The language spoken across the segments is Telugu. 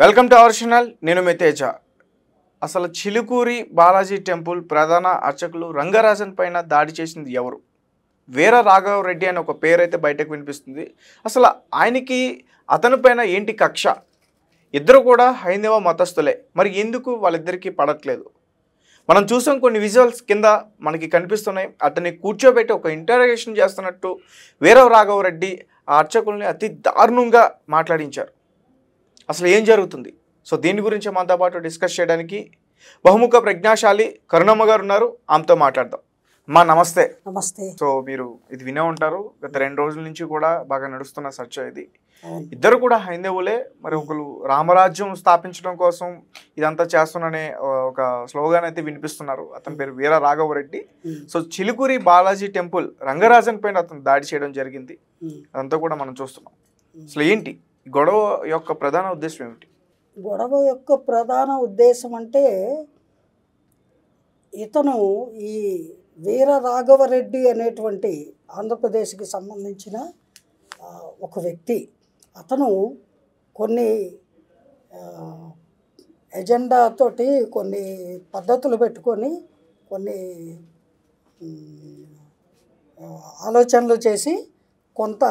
Welcome to our channel. నేను మీ తేజ. అసలు చిలుకూరి బాలాజీ టెంపుల్ ప్రధాన అర్చకులు రంగరాజన్ పైన దాడి చేసింది ఎవరు? వీర రాఘవ రెడ్డి అని ఒక పేరు అయితే బయటకు వినిపిస్తుంది. అసలు ఆయనకి అతని పైన ఏంటి కక్ష? ఇద్దరు కూడా హైందవ మతస్థులే. మరి ఎందుకు వాళ్ళిద్దరికీ పడట్లేదు? మనం చూసాం, కొన్ని విజువల్స్ కింద మనకి కనిపిస్తున్నాయి. అతన్ని కూర్చోబెట్టి ఒక ఇంటరాగేషన్ చేస్తున్నట్టు వీర రాఘవ రెడ్డి ఆ అర్చకుల్ని అతి దారుణంగా మాట్లాడించారు. అసలు ఏం జరుగుతుంది? సో దీని గురించి మనతో పాటు డిస్కస్ చేయడానికి బహుముఖ ప్రజ్ఞాశాలి కరుణమ్మ గారు ఉన్నారు. ఆమెతో మాట్లాడదాం. అమ్మా నమస్తే. నమస్తే. సో మీరు ఇది వినే ఉంటారు, గత 2 రోజుల నుంచి కూడా బాగా నడుస్తున్న చర్చ ఇది. ఇద్దరు కూడా హైందవులే. మరి ఒకరు రామరాజ్యం స్థాపించడం కోసం ఇదంతా చేస్తున్నానే ఒక స్లోగాన్ అయితే వినిపిస్తున్నారు. అతని పేరు వీర రాఘవ రెడ్డి. సో చిలుకూరి బాలాజీ టెంపుల్ రంగరాజన్ పైన అతను దాడి చేయడం జరిగింది. అదంతా కూడా మనం చూస్తున్నాం. అసలు ఏంటి గొడవ యొక్క ప్రధాన ఉద్దేశం ఏమిటి? గొడవ యొక్క ప్రధాన ఉద్దేశం అంటే, ఇతను ఈ వీర రాఘవరెడ్డి అనేటువంటి ఆంధ్రప్రదేశ్కి సంబంధించిన ఒక వ్యక్తి. అతను కొన్ని ఎజెండాతోటి కొన్ని పద్ధతులు పెట్టుకొని కొన్ని ఆలోచనలు చేసి కొంత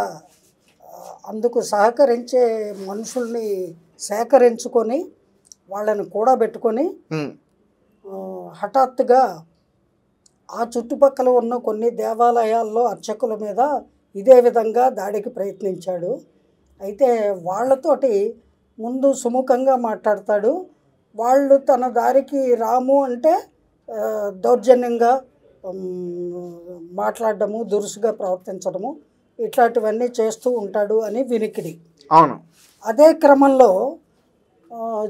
అందుకు సహకరించే మనుషుల్ని సేకరించుకొని వాళ్ళని కూడబెట్టుకొని హఠాత్తుగా ఆ చుట్టుపక్కల ఉన్న కొన్ని దేవాలయాల్లో అర్చకుల మీద ఇదే విధంగా దాడికి ప్రయత్నించాడు. అయితే వాళ్ళతోటి ముందు సుముఖంగా మాట్లాడతాడు. వాళ్ళు తన దారికి రాము అంటే దౌర్జన్యంగా మాట్లాడడము, దురుసుగా ప్రవర్తించడము, ఇట్లాంటివన్నీ చేస్తూ ఉంటాడు అని వినికిడి. అవును. అదే క్రమంలో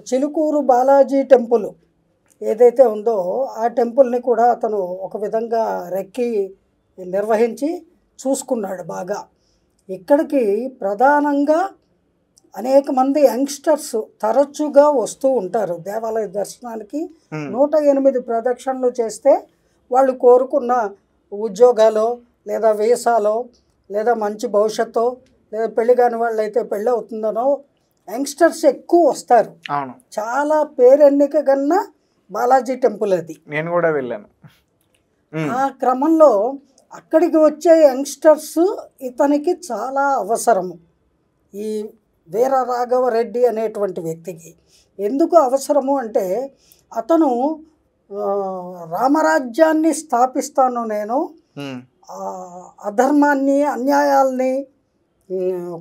చిలుకూరు బాలాజీ టెంపుల్ ఏదైతే ఉందో ఆ టెంపుల్ని కూడా అతను ఒక విధంగా రెక్కి నిర్వహించి చూసుకున్నాడు బాగా. ఇక్కడికి ప్రధానంగా అనేక మంది యంగ్స్టర్స్ తరచుగా వస్తూ ఉంటారు దేవాలయ దర్శనానికి. 108 ప్రదక్షిణలు చేస్తే వాళ్ళు కోరుకున్న ఉద్యోగాలు లేదా వీసాలో లేదా మంచి భవిష్యత్తు లేదా పెళ్లి కాని వాళ్ళు అయితే పెళ్ళి అవుతుందనో యంగ్స్టర్స్ ఎక్కువ వస్తారు. అవును. చాలా పేరెన్నిక కన్నా బాలాజీ టెంపుల్ అది. నేను కూడా వెళ్ళాను. ఆ క్రమంలో అక్కడికి వచ్చే యంగ్స్టర్స్ ఇతనికి చాలా అవసరము. ఈ వీర రాఘవ రెడ్డి అనేటువంటి వ్యక్తికి ఎందుకు అవసరము అంటే, అతను రామరాజ్యాన్ని స్థాపిస్తాను, నేను అధర్మాన్ని అన్యాయాల్ని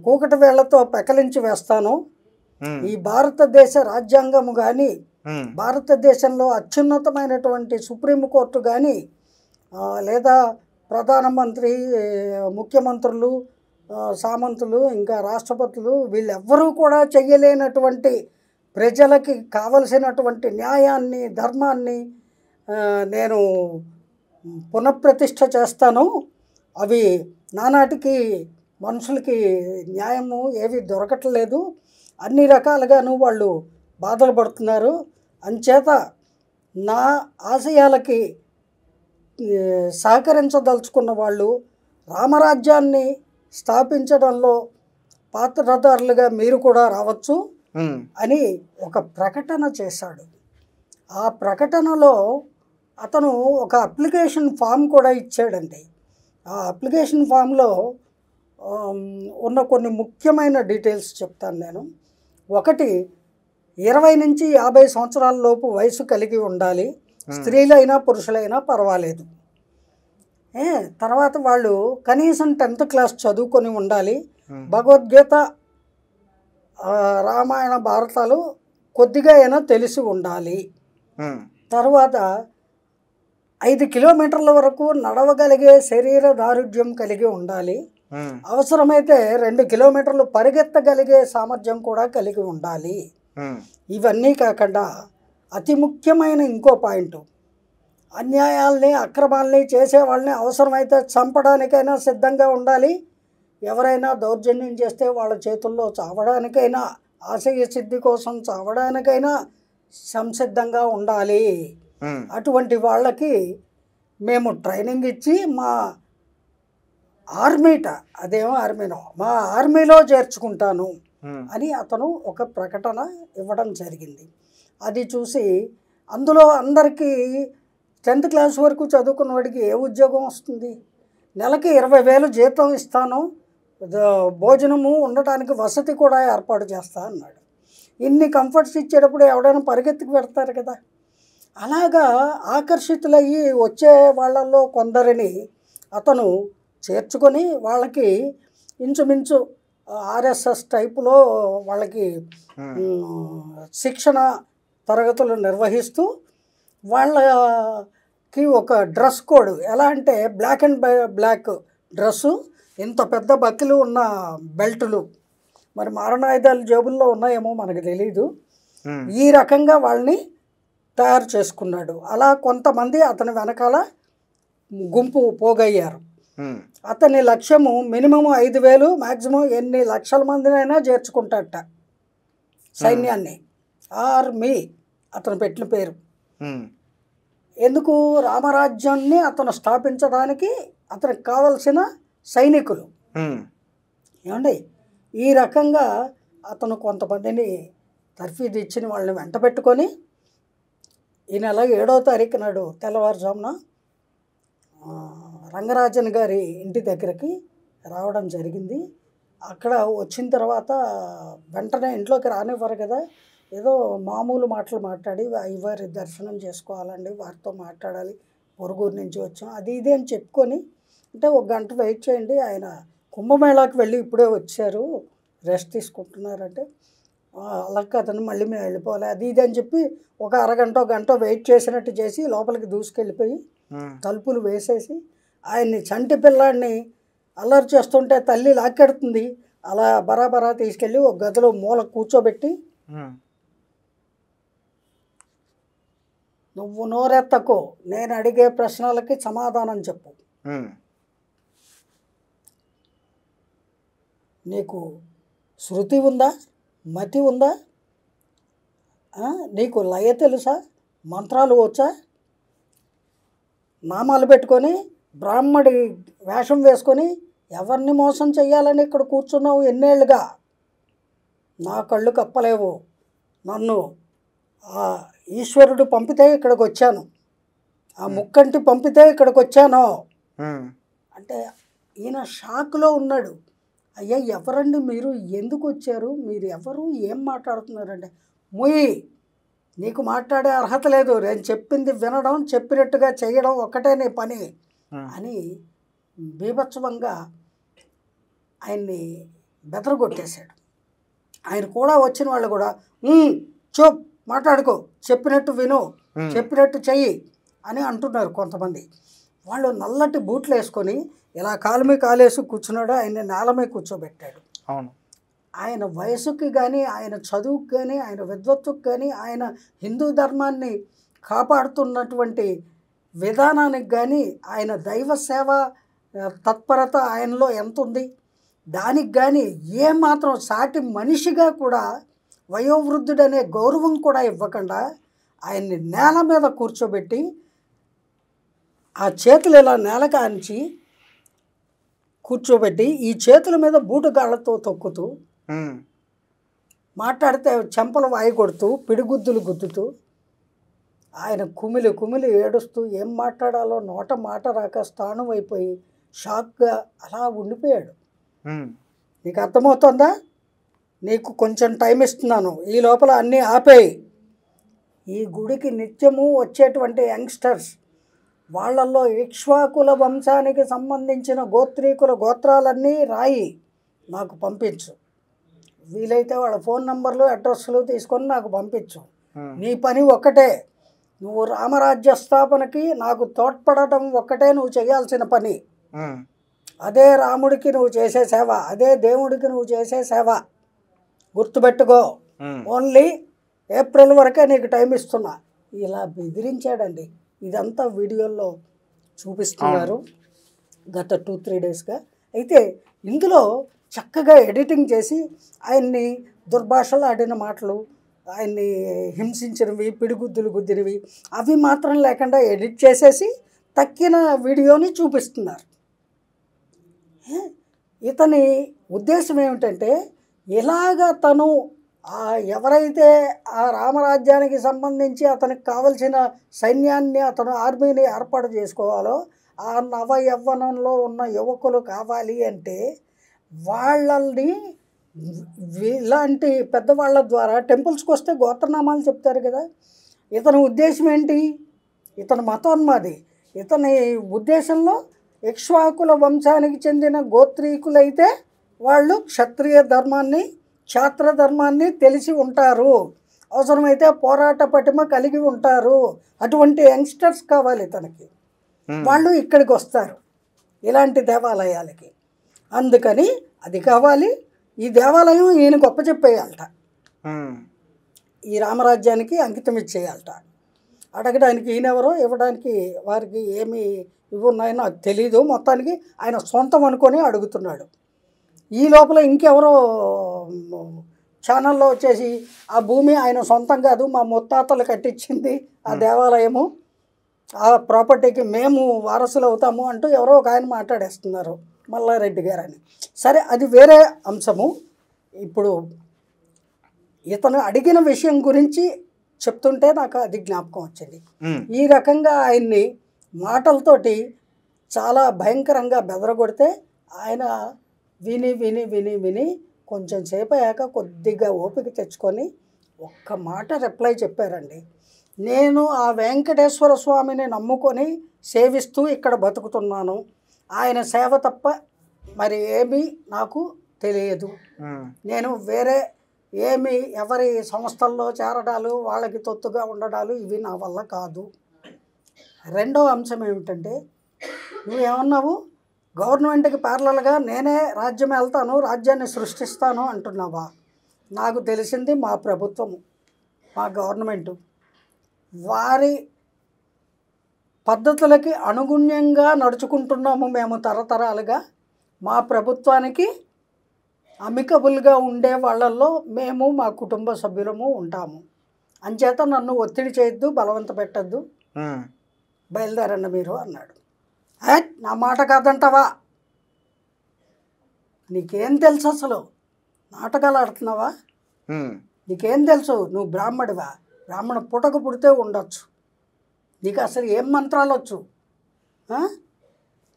కూకటి వేళ్లతో పెకలించి వేస్తాను, ఈ భారతదేశ రాజ్యాంగము కానీ భారతదేశంలో అత్యున్నతమైనటువంటి సుప్రీంకోర్టు కానీ లేదా ప్రధానమంత్రి, ముఖ్యమంత్రులు, సామంతులు, ఇంకా రాష్ట్రపతులు వీళ్ళెవ్వరూ కూడా చెయ్యలేనటువంటి ప్రజలకి కావలసినటువంటి న్యాయాన్ని, ధర్మాన్ని నేను పునఃప్రతిష్ఠ చేస్తాను. అవి నానాటికి మనుషులకి న్యాయము ఏవి దొరకట్లేదు, అన్ని రకాలుగాను వాళ్ళు బాధలు పడుతున్నారు. అంచేత నా ఆశయాలకి సహకరించదలుచుకున్న వాళ్ళు రామరాజ్యాన్ని స్థాపించడంలో పాత్రధారులుగా మీరు కూడా రావచ్చు అని ఒక ప్రకటన చేశాడు. ఆ ప్రకటనలో అతను ఒక అప్లికేషన్ ఫామ్ కూడా ఇచ్చాడండి. ఆ అప్లికేషన్ ఫామ్లో ఉన్న కొన్ని ముఖ్యమైన డీటెయిల్స్ చెప్తాను నేను. ఒకటి, 20 నుంచి 50 సంవత్సరాల లోపు వయసు కలిగి ఉండాలి, స్త్రీలైనా పురుషులైనా పర్వాలేదు. తర్వాత వాళ్ళు కనీసం 10th క్లాస్ చదువుకొని ఉండాలి, భగవద్గీత, రామాయణ, భారతాలు కొద్దిగా అయినా తెలిసి ఉండాలి. తర్వాత 5 కిలోమీటర్ల వరకు నడవగలిగే శరీర దారుఢ్యం కలిగి ఉండాలి, అవసరమైతే 2 కిలోమీటర్లు పరిగెత్తగలిగే సామర్థ్యం కూడా కలిగి ఉండాలి. ఇవన్నీ కాకుండా అతి ముఖ్యమైన ఇంకో పాయింట్, అన్యాయాల్ని, అక్రమాల్ని చేసేవాళ్ళని అవసరమైతే చంపడానికైనా సిద్ధంగా ఉండాలి, ఎవరైనా దౌర్జన్యం చేస్తే వాళ్ళ చేతుల్లో చావడానికైనా, ఆశయ సిద్ధి కోసం చావడానికైనా సంసిద్ధంగా ఉండాలి. అటువంటి వాళ్ళకి మేము ట్రైనింగ్ ఇచ్చి మా ఆర్మీట, అదేమో ఆర్మీనో, మా ఆర్మీలో చేర్చుకుంటాను అని అతను ఒక ప్రకటన ఇవ్వడం జరిగింది. అది చూసి అందులో అందరికీ 10th క్లాస్ వరకు చదువుకున్న వాడికి ఏ ఉద్యోగం వస్తుంది? నెలకి 20,000 జీతం ఇస్తాను, భోజనము ఉండటానికి వసతి కూడా ఏర్పాటు చేస్తా అన్నాడు. ఇన్ని కంఫర్ట్స్ ఇచ్చేటప్పుడు ఎవడైనా పరిగెత్తుకు పెడతారు కదా. అలాగా ఆకర్షితులయ్యి వచ్చే వాళ్ళల్లో కొందరిని అతను చేర్చుకొని వాళ్ళకి ఇంచుమించు ఆర్ఎస్ఎస్ టైపులో వాళ్ళకి శిక్షణ తరగతులు నిర్వహిస్తూ వాళ్ళకి ఒక డ్రెస్ కోడ్ ఎలా అంటే బ్లాక్ అండ్ బ్లాక్ డ్రెస్సు, ఇంత పెద్ద బక్కిలు ఉన్న బెల్టులు, మరి మారణాయుధాలు జేబుల్లో ఉన్నాయేమో మనకు తెలీదు. ఈ రకంగా వాళ్ళని తయారు చేసుకున్నాడు. అలా కొంతమంది అతని వెనకాల గుంపు పోగయ్యారు. అతని లక్ష్యము మినిమం 5,000, మ్యాక్సిమం ఎన్ని లక్షల మందినైనా చేర్చుకుంటాడట సైన్యాన్ని. ఆర్మీ అతను పెట్టిన పేరు. ఎందుకు? రామరాజ్యాన్ని అతను స్థాపించడానికి అతనికి కావలసిన సైనికులు. ఏమండి, ఈ రకంగా అతను కొంతమందిని తర్ఫీదు ఇచ్చిన వాళ్ళని వెంట పెట్టుకొని ఈ నెల 7వ తారీఖు నాడు తెల్లవారుజామున రంగరాజన్ గారి ఇంటి దగ్గరికి రావడం జరిగింది. అక్కడ వచ్చిన తర్వాత వెంటనే ఇంట్లోకి రానివ్వరు కదా, ఏదో మామూలు మాటలు మాట్లాడి వారి దర్శనం చేసుకోవాలండి, వారితో మాట్లాడాలి, పొరుగురు నుంచి వచ్చాం అది ఇది అని చెప్పుకొని, అంటే 1 గంట వెయిట్ చేయండి, ఆయన కుంభమేళాకి వెళ్ళి ఇప్పుడే వచ్చారు, రెస్ట్ తీసుకుంటున్నారంటే అలా అతను మళ్ళీ మేము వెళ్ళిపోవాలి అది ఇది అని చెప్పి ఒక అరగంట గంట వెయిట్ చేసినట్టు చేసి లోపలికి దూసుకెళ్ళిపోయి తలుపులు వేసేసి ఆయన్ని చంటి పిల్లాడిని అల్లరి చేస్తుంటే తల్లి లాక్కెడుతుంది, అలా బరాబరా తీసుకెళ్ళి ఒక గదిలో మూల కూర్చోబెట్టి, నువ్వు నోరెత్తకో, నేను అడిగే ప్రశ్నలకి సమాధానం చెప్పు, నీకు శృతి ఉందా, మతి ఉందా, నీకు లయ తెలుసా, మంత్రాలు వచ్చా, నామాలు పెట్టుకొని బ్రాహ్మడి వేషం వేసుకొని ఎవరిని మోసం చెయ్యాలని ఇక్కడ కూర్చున్నావు ఎన్నేళ్ళుగా, నా కళ్ళు కప్పలేవు, నన్ను ఆ ఈశ్వరుడు పంపితే ఇక్కడికి వచ్చాను, ఆ ముక్కంటి పంపితే ఇక్కడికి వచ్చాను అంటే ఈయన షాక్లో ఉన్నాడు. అయ్యా ఎవరండి మీరు, ఎందుకు వచ్చారు, మీరు ఎవరు, ఏం మాట్లాడుతున్నారంటే, ముయ్యి, నీకు మాట్లాడే అర్హత లేదు, నేను చెప్పింది వినడం, చెప్పినట్టుగా చేయడం ఒక్కటే నీ పని అని బీభత్సవంగా ఆయన్ని బెదరగొట్టేశాడు. ఆయన కూడా వచ్చిన వాళ్ళు కూడా చూప్, మాట్లాడుకో, చెప్పినట్టు విను, చెప్పినట్టు చెయ్యి అని అంటున్నారు కొంతమంది. వాళ్ళు నల్లటి బూట్లు వేసుకొని ఇలా కాలు మీద కాలేసి కూర్చున్నాడు, ఆయన నేల మీద కూర్చోబెట్టాడు. అవును, ఆయన వయసుకి కానీ, ఆయన చదువుకి కానీ, ఆయన విద్వత్తుకు కానీ, ఆయన హిందూ ధర్మాన్ని కాపాడుతున్నటువంటి విధానానికి కానీ, ఆయన దైవ సేవ తత్పరత ఆయనలో ఎంత ఉంది దానికి కానీ ఏమాత్రం సాటి మనిషిగా కూడా వయోవృద్ధుడనే గౌరవం కూడా ఇవ్వకుండా ఆయన్ని నేల మీద కూర్చోబెట్టి ఆ చేతులు ఇలా నేల కాంచి కూర్చోబెట్టి ఈ చేతుల మీద బూటుగాళ్లతో తొక్కుతూ మాట్లాడితే చెంపలు వాయి కొడుతూ పిడిగుద్దులు గుద్దుతూ ఆయన కుమిలి కుమిలి ఏడుస్తూ ఏం మాట్లాడాలో నోట మాట రాక స్థానం అయిపోయి షాక్గా అలా ఉండిపోయాడు. నీకు అర్థమవుతుందా? నీకు కొంచెం టైం ఇస్తున్నాను, ఈ లోపల అన్నీ ఆపేయి. ఈ గుడికి నిత్యము వచ్చేటువంటి యంగ్స్టర్స్ వాళ్ళల్లో ఇక్ష్వాకుల వంశానికి సంబంధించిన గోత్రీకుల గోత్రాలన్నీ రాయి నాకు పంపించు, వీలైతే వాళ్ళ ఫోన్ నంబర్లు అడ్రస్లు తీసుకొని నాకు పంపించు. నీ పని ఒక్కటే, నువ్వు రామరాజ్య స్థాపనకి నాకు తోడ్పడటం ఒక్కటే నువ్వు చేయాల్సిన పని. అదే రాముడికి నువ్వు చేసే సేవ, అదే దేవుడికి నువ్వు చేసే సేవ, గుర్తుపెట్టుకో. ఓన్లీ ఏప్రిల్ వరకే నీకు టైం ఇస్తున్నా. ఇలా బెదిరించాడండి. ఇదంతా వీడియోల్లో చూపిస్తున్నారు గత 2-3 డేస్గా. అయితే ఇందులో చక్కగా ఎడిటింగ్ చేసి ఆయన్ని దుర్భాషలు ఆడిన మాటలు, ఆయన్ని హింసించినవి, పిడిగుద్దులు గుద్దినవి అవి మాత్రం లేకుండా ఎడిట్ చేసేసి తక్కిన వీడియోని చూపిస్తున్నారు. ఇతని ఉద్దేశం ఏమిటంటే ఇలాగా తను ఎవరైతే ఆ రామరాజ్యానికి సంబంధించి అతనికి కావలసిన సైన్యాన్ని అతను ఆర్మీని ఏర్పాటు చేసుకోవాలో ఆ నవ యవ్వనంలో ఉన్న యువకులు కావాలి అంటే వాళ్ళని ఇలాంటి పెద్దవాళ్ళ ద్వారా టెంపుల్స్కి వస్తే గోత్రనామాలు చెప్తారు కదా. ఇతని ఉద్దేశం ఏంటి? ఇతను మతోన్మాది. ఇతని ఉద్దేశంలో ఇక్ష్వాకుల వంశానికి చెందిన గోత్రీకులైతే వాళ్ళు క్షత్రియ ధర్మాన్ని క్షాత్ర ధర్మాన్ని తెలిసి ఉంటారు, అవసరమైతే పోరాట పటిమ కలిగి ఉంటారు. అటువంటి యంగ్స్టర్స్ కావాలి తనకి. వాళ్ళు ఇక్కడికి వస్తారు ఇలాంటి దేవాలయాలకి. అందుకని అది కావాలి. ఈ దేవాలయం ఈయన గొప్ప చెప్పేయాలట, ఈ రామరాజ్యానికి అంకితం ఇచ్చేయాలట. అడగడానికి ఈయనెవరో, ఇవ్వడానికి వారికి ఏమి ఇవి ఉన్నాయో నాకు తెలీదు. మొత్తానికి ఆయన సొంతం అనుకొని అడుగుతున్నాడు. ఈ లోపల ఇంకెవరో ఛానల్లో వచ్చేసి ఆ భూమి ఆయన సొంతం కాదు, మా ముత్తాతలు కట్టించింది ఆ దేవాలయము, ఆ ప్రాపర్టీకి మేము వారసులు అవుతాము అంటూ ఎవరో ఒక ఆయన మాట్లాడేస్తున్నారు, మల్లారెడ్డి గారు అని. సరే, అది వేరే అంశము. ఇప్పుడు ఇతను అడిగిన విషయం గురించి చెప్తుంటే నాకు అది జ్ఞాపకం వచ్చింది. ఈ రకంగా ఆయన్ని మాటలతోటి చాలా భయంకరంగా బెదరగొడితే ఆయన విని విని విని విని కొంచెం సేపు అయ్యాక కొద్దిగా ఓపిక తెచ్చుకొని ఒక్క మాట రిప్లై చెప్పారండి. నేను ఆ వెంకటేశ్వర స్వామిని నమ్ముకొని సేవిస్తూ ఇక్కడ బతుకుతున్నాను, ఆయన సేవ తప్ప మరి ఏమీ నాకు తెలియదు. నేను వేరే ఏమి ఎవరి సంస్థల్లో చేరడాలు, వాళ్ళకి తొత్తుగా ఉండడాలు ఇవి నా వల్ల కాదు. రెండో అంశం ఏమిటంటే, నువ్వేమన్నావు, గవర్నమెంట్కి ప్యారలల్గా నేనే రాజ్యం వెళ్తాను, రాజ్యాన్ని సృష్టిస్తాను అంటున్నావా? నాకు తెలిసింది మా ప్రభుత్వము, మా గవర్నమెంటు వారి పద్ధతులకి అనుగుణ్యంగా నడుచుకుంటున్నాము. మేము తరతరాలుగా మా ప్రభుత్వానికి అమికబుల్గా ఉండే వాళ్ళల్లో మేము మా కుటుంబ సభ్యులము ఉంటాము. అంచేత నన్ను ఒత్తిడి చేయొద్దు, బలవంత పెట్టద్దు, బయలుదేరండి మీరు అన్నాడు. నా మాట కాదంటావా? నీకేం తెలుసు అసలు? నాటకాలు ఆడుతున్నావా? నీకేం తెలుసు? నువ్వు బ్రాహ్మడివా? బ్రాహ్మణ పుటకు పుడితే ఉండొచ్చు, నీకు అసలు ఏం మంత్రాలు వచ్చు?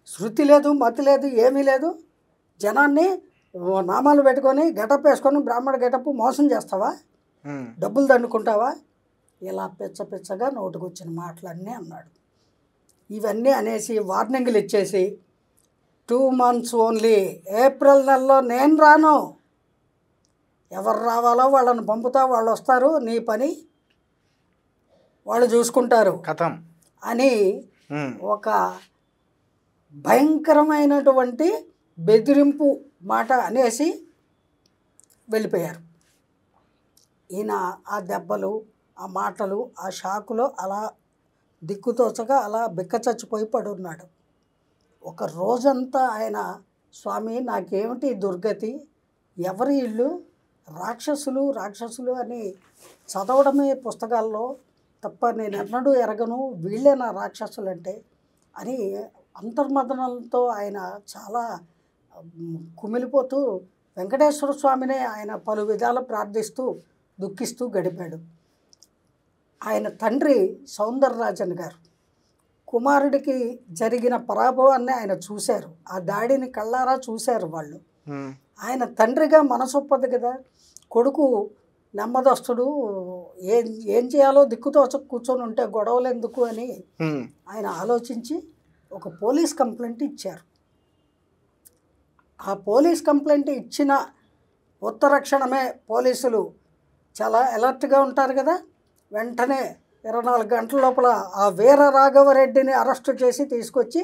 శృతి లేదు, మతి లేదు, ఏమీ లేదు. జనాన్ని నామాలు పెట్టుకొని గెటప్ వేసుకొని బ్రాహ్మణ గెటప్ మోసం చేస్తావా? డబ్బులు దండుకుంటావా? ఇలా పిచ్చ పిచ్చగా నోటుకొచ్చిన మాటలన్నీ అన్నాడు. ఇవన్నీ అనేసి వార్నింగ్లు ఇచ్చేసి 2 months ఓన్లీ, ఏప్రిల్ నెలలో నేను రాను, ఎవరు రావాలో వాళ్ళని పంపుతా, వాళ్ళు వస్తారు, నీ పని వాళ్ళు చూసుకుంటారు కథం అని ఒక భయంకరమైనటువంటి బెదిరింపు మాట అనేసి వెళ్ళిపోయారు. ఈయన ఆ దెబ్బలు, ఆ మాటలు, ఆ షాకులో అలా దిక్కుతోచగా అలా బిక్కచచ్చిపోయి పడున్నాడు. ఒక రోజంతా ఆయన, స్వామి నాకేమిటి దుర్గతి, ఎవరి ఇల్లు, రాక్షసులు రాక్షసులు అని చదవడమే పుస్తకాల్లో తప్ప నేను ఎన్నడూ ఎరగను, వీళ్ళే నా రాక్షసులు అంటే అని అంతర్మదనంతో ఆయన చాలా కుమిలిపోతూ వెంకటేశ్వర స్వామినే ఆయన పలు విధాలు ప్రార్థిస్తూ దుఃఖిస్తూ గడిపాడు. ఆయన తండ్రి సౌందరరాజన్ గారు కుమారుడికి జరిగిన పరాభవాన్ని ఆయన చూశారు, ఆ దాడిని కళ్ళారా చూశారు వాళ్ళు. ఆయన తండ్రిగా మనసొప్పదు కదా, కొడుకు నెమ్మదస్తుడు, ఏం చేయాలో దిక్కుతోచ కూర్చొని ఉంటే గొడవలు ఎందుకు అని ఆయన ఆలోచించి ఒక పోలీస్ కంప్లైంట్ ఇచ్చారు. ఆ పోలీస్ కంప్లైంట్ ఇచ్చిన ఉత్తరక్షణమే పోలీసులు చాలా అలర్ట్గా ఉంటారు కదా, వెంటనే 24 గంటల లోపల ఆ వీర రాఘవరెడ్డిని అరెస్టు చేసి తీసుకొచ్చి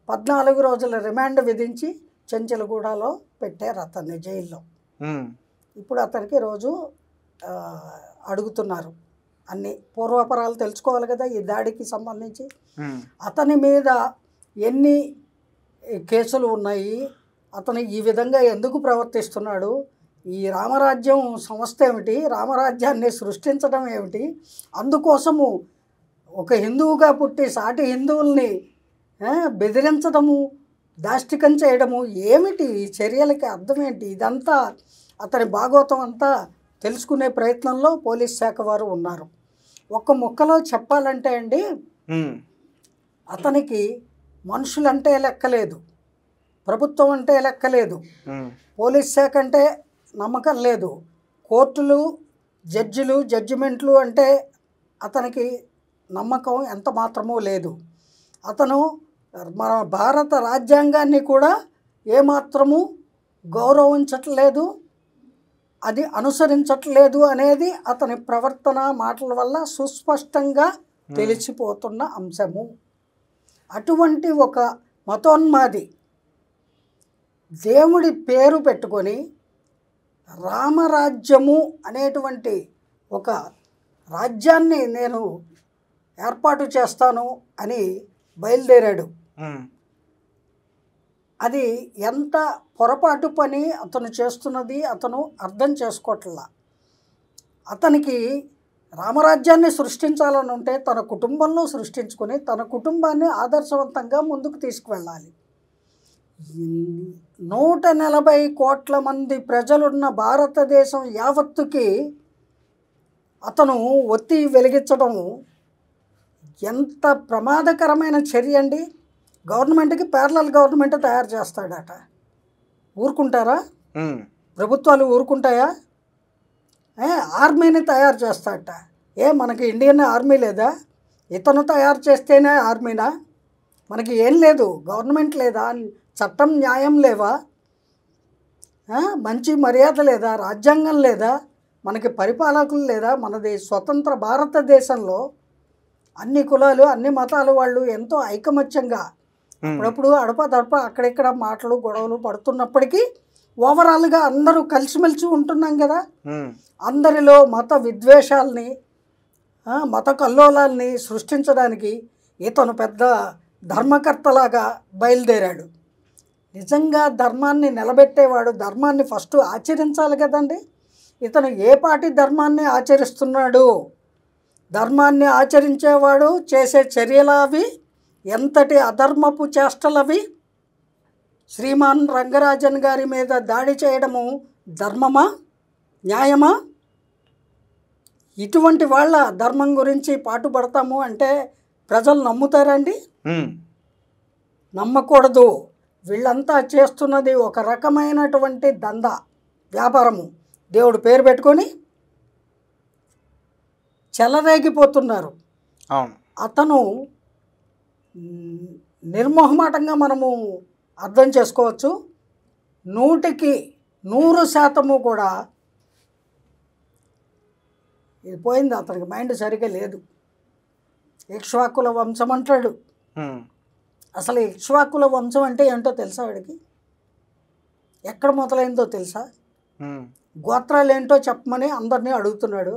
14 రోజుల రిమాండ్ విధించి చెంచలగూడలో పెట్టారు అతన్ని జైల్లో. ఇప్పుడు అతనికి రోజు అడుగుతున్నారు, అన్ని పూర్వాపరాలు తెలుసుకోవాలి కదా ఈ దాడికి సంబంధించి. అతని మీద ఎన్ని కేసులు ఉన్నాయి, అతను ఈ విధంగా ఎందుకు ప్రవర్తిస్తున్నాడు, ఈ రామరాజ్యం సంస్థ ఏమిటి, రామరాజ్యాన్ని సృష్టించడం ఏమిటి, అందుకోసము ఒక హిందువుగా పుట్టి సాటి హిందువుల్ని బెదిరించడము, దాష్టికం చేయడము ఏమిటి, ఈ చర్యలకి అర్థం ఏంటి, ఇదంతా అతని భాగవతం అంతా తెలుసుకునే ప్రయత్నంలో పోలీస్ శాఖ వారు ఉన్నారు. ఒక్క ముక్కలో చెప్పాలంటే అండి, అతనికి మనుషులంటే లెక్కలేదు, ప్రభుత్వం అంటే లెక్కలేదు, పోలీస్ శాఖ అంటే నమ్మకం లేదు, కోర్టులు జడ్జిలు జడ్జిమెంట్లు అంటే అతనికి నమ్మకం ఎంత మాత్రమూ లేదు. అతను మన భారత రాజ్యాంగాన్ని కూడా ఏమాత్రము గౌరవించట్లేదు, అది అనుసరించట్లేదు అనేది అతని ప్రవర్తన మాటల వల్ల సుస్పష్టంగా తెలిసిపోతున్న అంశము. అటువంటి ఒక మతోన్మాది దేవుడి పేరు పెట్టుకొని రామరాజ్యము అనేటువంటి ఒక రాజ్యాన్ని నేను ఏర్పాటు చేస్తాను అని బయలుదేరాడు. అది ఎంత పొరపాటు పని అతను చేస్తున్నది అతను అర్థం చేసుకోవట్లా. అతనికి రామరాజ్యాన్ని సృష్టించాలని ఉంటే తన కుటుంబంలో సృష్టించుకొని తన కుటుంబాన్ని ఆదర్శవంతంగా ముందుకు తీసుకువెళ్ళాలి. 140 కోట్ల మంది ప్రజలున్న భారతదేశం యావత్తుకి అతను ఒత్తి వెలిగించడం ఎంత ప్రమాదకరమైన చర్య అండి. గవర్నమెంట్కి ప్యారలల్ గవర్నమెంట్ తయారు చేస్తాడట. ఊరుకుంటారా? ప్రభుత్వాలు ఊరుకుంటాయా? ఆర్మీని తయారు చేస్తాడట. మనకి ఇండియన్ ఆర్మీ లేదా? ఇతను తయారు చేస్తేనే ఆర్మీనా? మనకి ఏం లేదు, గవర్నమెంట్ లేదా, చట్టం న్యాయం లేవా, మంచి మర్యాద లేదా, రాజ్యాంగం లేదా, మనకి పరిపాలకులు లేదా? మనది స్వతంత్ర భారతదేశంలో అన్ని కులాలు అన్ని మతాలు వాళ్ళు ఎంతో ఐకమత్యంగా అప్పుడప్పుడు అడపదడప అక్కడిక్కడ మాటలు గొడవలు పడుతున్నప్పటికీ ఓవరాల్గా అందరూ కలిసిమెలిసి ఉంటున్నాం కదా. అందరిలో మత విద్వేషాలని మత కల్లోలాల్ని సృష్టించడానికి ఇతను పెద్ద ధర్మకర్తలాగా బయలుదేరాడు. నిజంగా ధర్మాన్ని నిలబెట్టేవాడు ధర్మాన్ని ఫస్ట్ ఆచరించాలి కదండి. ఇతను ఏ పార్టీ ధర్మాన్ని ఆచరిస్తున్నాడు? ధర్మాన్ని ఆచరించేవాడు చేసే చర్యలు అవి ఎంతటి అధర్మపు చేష్టలవి? శ్రీమాన్ రంగరాజన్ గారి మీద దాడి చేయడము ధర్మమా, న్యాయమా? ఇటువంటి వాళ్ళ ధర్మం గురించి పాటుపడతాము అంటే ప్రజలు నమ్ముతారండి? నమ్మకూడదు. వీళ్ళంతా చేస్తున్నది ఒక రకమైనటువంటి దందా, వ్యాపారము. దేవుడు పేరు పెట్టుకొని చెలరేగిపోతున్నారు. అతను నిర్మోహమాటంగా మనము అర్థం చేసుకోవచ్చు. 100% కూడా ఇది పోయింది. అతనికి మైండ్ సరిగ్గా లేదు. ఇక్ష్వాకుల వంశం అంటాడు. అసలు ఇక్ష్వాకుల వంశం అంటే ఏంటో తెలుసా? వాడికి ఎక్కడ మొదలైందో తెలుసా? గోత్రాలు ఏంటో చెప్పమని అందరినీ అడుగుతున్నాడు.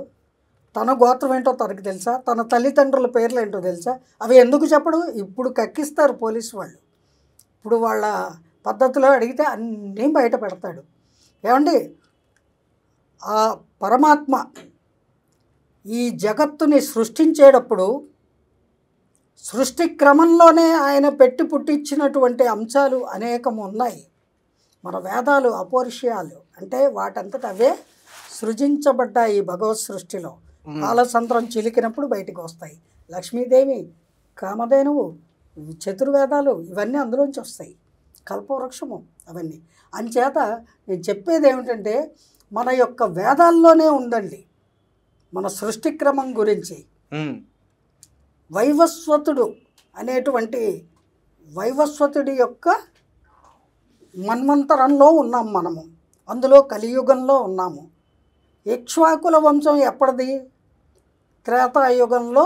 తన గోత్రం ఏంటో తనకు తెలుసా? తన తల్లిదండ్రుల పేర్లు ఏంటో తెలుసా? అవి ఎందుకు చెప్పడు? ఇప్పుడు కక్కిస్తారు పోలీసు వాళ్ళు. ఇప్పుడు వాళ్ళ పద్ధతిలో అడిగితే అన్నీ బయట పెడతాడు. ఏమండి, ఆ పరమాత్మ ఈ జగత్తుని సృష్టించేటప్పుడు సృష్టి క్రమంలోనే ఆయన పెట్టి పుట్టించినటువంటి అంశాలు అనేకం ఉన్నాయి. మన వేదాలు అపౌరుషేయాలు అంటే వాటంతట అవే సృజించబడ్డాయి భగవత్ సృష్టిలో. కాలసంద్రం చిలికినప్పుడు బయటకు వస్తాయి. లక్ష్మీదేవి, కామధేనువు, చతుర్వేదాలు ఇవన్నీ అందులోంచి వస్తాయి. కల్పవృక్షము అవన్నీ. అంచేత నేను చెప్పేది ఏమిటంటే మన యొక్క వేదాల్లోనే ఉందండి మన సృష్టి క్రమం గురించి. వైవస్వతుడు అనేటువంటి వైవస్వతుడి యొక్క మన్వంతరంలో ఉన్నాం మనము. అందులో కలియుగంలో ఉన్నాము. ఇక్ష్వాకుల వంశం ఎప్పటిది? త్రేతాయుగంలో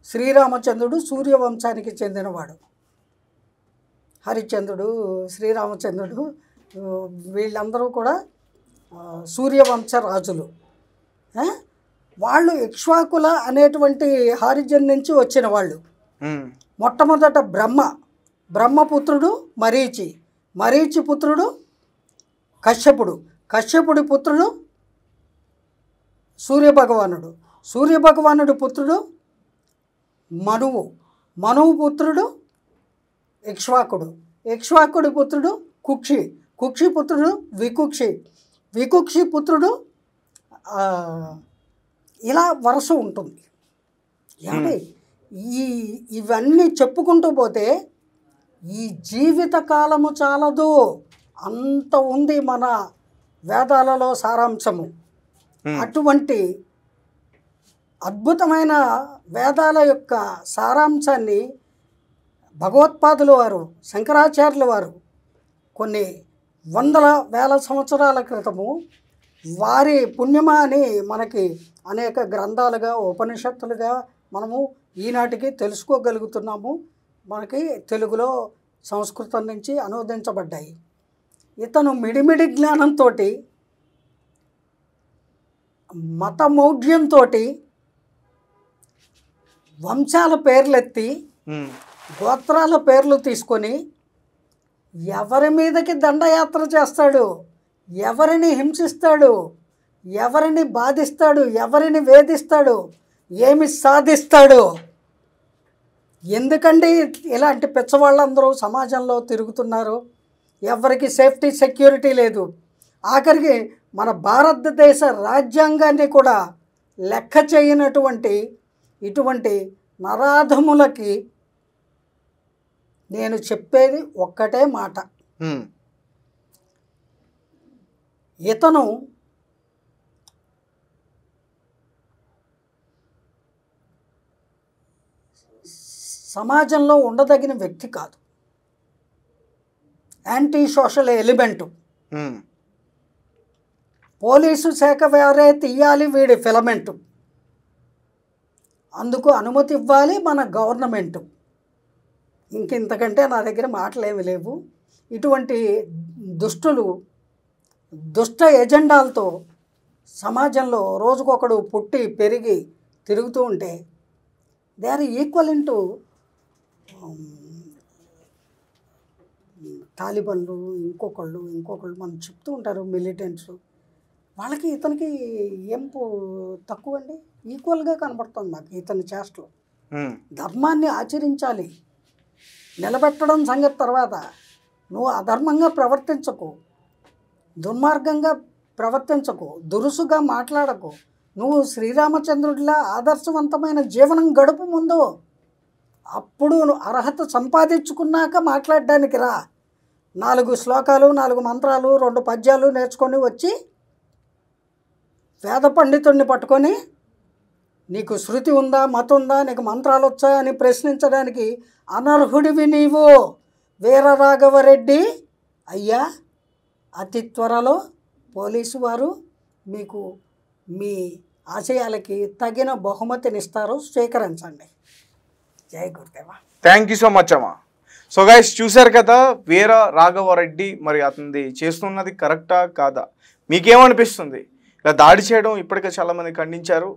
శ్రీరామచంద్రుడు సూర్యవంశానికి చెందినవాడు. హరిశ్చంద్రుడు, శ్రీరామచంద్రుడు వీళ్ళందరూ కూడా సూర్యవంశ రాజులు. వాళ్ళు ఇక్ష్వాకుల అనేటువంటి హారిజన్ నుంచి వచ్చిన వాళ్ళు. మొట్టమొదట బ్రహ్మపుత్రుడు మరీచి, మరీచి పుత్రుడు కశ్యపుడు, కశ్యపుడి పుత్రుడు సూర్యభగవానుడు, సూర్యభగవానుడి పుత్రుడు మనువు, మనువు పుత్రుడు ఇక్ష్వాకుడు, ఇక్ష్వాకుడి పుత్రుడు కుక్షి, కుక్షి పుత్రుడు వికుక్షి, వికుక్షి పుత్రుడు ఆ, ఇలా వరుస ఉంటుంది. ఏమండి ఇవన్నీ చెప్పుకుంటూ పోతే ఈ జీవిత కాలము చాలదు, అంత ఉంది మన వేదాలలో సారాంశము. అటువంటి అద్భుతమైన వేదాల యొక్క సారాంశాన్ని భగవత్పాదుల వారు, శంకరాచార్యుల వారు కొన్ని వందల వేల సంవత్సరాల క్రితము వారి పుణ్యమా అని మనకి అనేక గ్రంథాలుగా, ఉపనిషత్తులుగా మనము ఈనాటికి తెలుసుకోగలుగుతున్నాము. మనకి తెలుగులో సంస్కృతం నుంచి అనువదించబడ్డాయి. ఇతను మిడిమిడి జ్ఞానంతో, మతమౌఢ్యంతో వంశాల పేర్లెత్తి గోత్రాల పేర్లు తీసుకొని ఎవరి మీదకి దండయాత్ర చేస్తాడు, ఎవరిని హింసిస్తాడు, ఎవరిని బాధిస్తాడు, ఎవరిని వేధిస్తాడు, ఏమి సాధిస్తాడు. ఎందుకండి ఇలాంటి పిచ్చవాళ్ళందరూ సమాజంలో తిరుగుతున్నారు? ఎవరికి సేఫ్టీ సెక్యూరిటీ లేదు. ఆఖరికి మన భారతదేశ రాజ్యాంగాన్ని కూడా లెక్క చేయనటువంటి ఇటువంటి నరాధములకి నేను చెప్పేది ఒక్కటే మాట. ఇతను సమాజంలో ఉండదగిన వ్యక్తి కాదు, యాంటీ సోషల్ ఎలిమెంటు. పోలీసు శాఖ వారే తీయాలి వీడి ఫిలమెంటు, అందుకు అనుమతి ఇవ్వాలి మన గవర్నమెంటు. ఇంకింతకంటే నా దగ్గర మాటలేమి లేవు. ఇటువంటి దుష్టులు దుష్ట ఎజెండాలతో సమాజంలో రోజుకొకడు పుట్టి పెరిగి తిరుగుతూ ఉంటే దే ఆర్ ఈక్వల్ ఇంటూ తాలిబన్లు, ఇంకొకళ్ళు మనం చెప్తూ ఉంటారు, మిలిటెంట్స్. వాళ్ళకి ఇతనికి ఏం తక్కువ అండి? ఈక్వల్గా కనబడుతుంది నాకు ఇతని చేష్టలు. ధర్మాన్ని ఆచరించాలి, నిలబెట్టడం సంగతి తర్వాత. నువ్వు అధర్మంగా ప్రవర్తించకు, దుర్మార్గంగా ప్రవర్తించకు, దురుసుగా మాట్లాడకు. నువ్వు శ్రీరామచంద్రుడిలా ఆదర్శవంతమైన జీవనం గడుపు ముందు. అప్పుడు అర్హత సంపాదించుకున్నాక మాట్లాడడానికి రా. 4 శ్లోకాలు, 4 మంత్రాలు, 2 పద్యాలు నేర్చుకొని వచ్చి వేద పండితుడిని పట్టుకొని నీకు శృతి ఉందా, మతం ఉందా, నీకు మంత్రాలు వచ్చా అని ప్రశ్నించడానికి అనర్హుడివి నీవు. వీరరాఘవరెడ్డి అయ్యా, అతి త్వరలో పోలీసు వారు మీకు మీ ఆశయాలకి తగిన బహుమతినిస్తారు, స్వీకరించండి. జై గురుదేవా. థ్యాంక్ యూ సో మచ్ అమ్మా. సో గైస్, చూశారు కదా వీర రాఘవరెడ్డి. మరి అతనిది చేస్తున్నది కరెక్టా కాదా? మీకేమనిపిస్తుంది? ఇలా దాడి చేయడం ఇప్పటికే చాలామంది ఖండించారు.